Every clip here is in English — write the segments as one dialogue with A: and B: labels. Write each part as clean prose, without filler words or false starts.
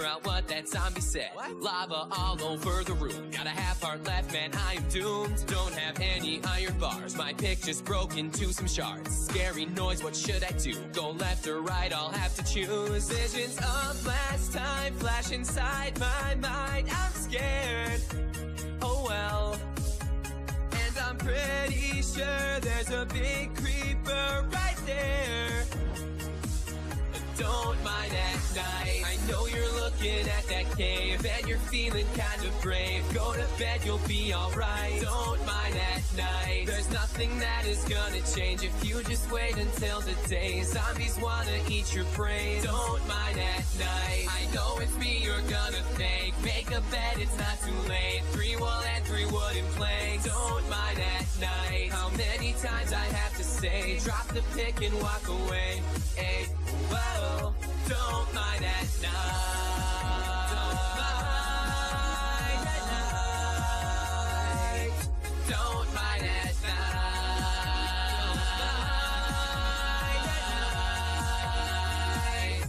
A: out what that zombie said. Lava all over the room. Got a half heart left, man, I am doomed. Don't have any iron bars. My picture's broken to some shards. Scary noise, what should I do? Go left or right, I'll have to choose. Visions of last time flash inside my mind. I'm scared, oh well. And I'm pretty sure there's a big creeper right there. Don't mind at night. I know you're looking at that cave and you're feeling kind of brave. Go to bed, you'll be alright. Don't mind at night. There's nothing that is gonna change if you just wait until the day. Zombies wanna eat your brain. Don't mind at night. I know it's me you're gonna thank. Make a bed, it's not too late. 3 wool and 3 wooden planks. Don't mind at night. How many times I have to say, drop the pick and walk away. Hey, whoa, don't mind at night. Don't mind at night. Don't mind at night.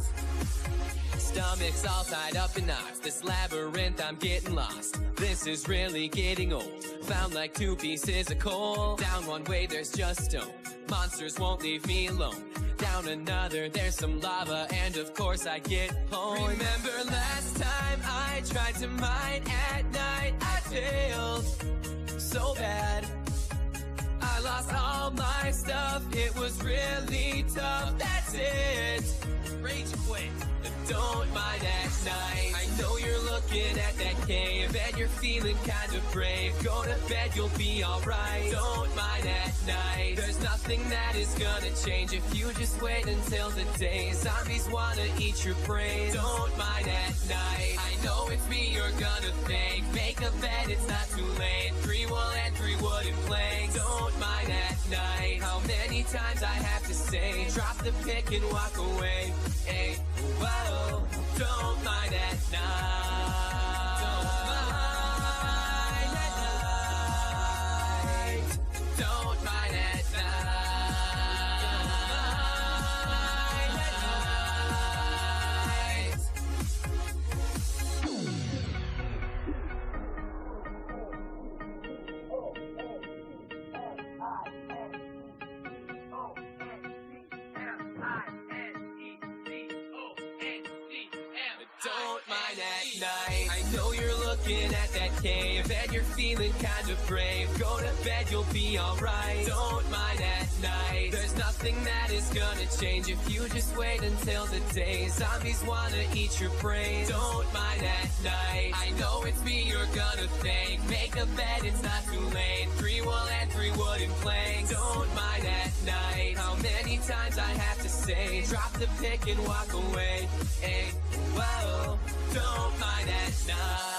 A: Stomach's all tied up in knots. This labyrinth, I'm getting lost. This is really getting old. Found like 2 pieces of coal. Down one way, there's just stone. Monsters won't leave me alone. Down another, there's some lava, and of course I get home. Remember last time I tried to mine at night? I failed so bad. I lost all my stuff, it was really tough. That's it, rage quit. Don't mind at night. I know you're looking at that cave and you're feeling kind of brave. Go to bed, you'll be alright. Don't mind at night. There's nothing that is gonna change if you just wait until the day. Zombies wanna eat your brain. Don't mind at night. I know it's me you're gonna thank. Make a bed, it's not too late. 3 wool and 3 wooden planks. Don't mind at night. How many times I have to say, drop the pick and walk away. Hey, whoa, don't mind at night. Don't mind at night. Don't mind at Don't mind at night. I know you're looking at that cave and you're feeling kind of brave. Go to bed, you'll be alright. Don't mind at night. There's nothing that is gonna change if you just wait until the day. Zombies wanna eat your brain. Don't mind at night. I know it's me you're gonna thank. Make a bed, it's not too late. 3 wool and 3 wooden planks. Don't mind at night. How many times I have to say, drop the pick and walk away. Hey, whoa, don't mind at night.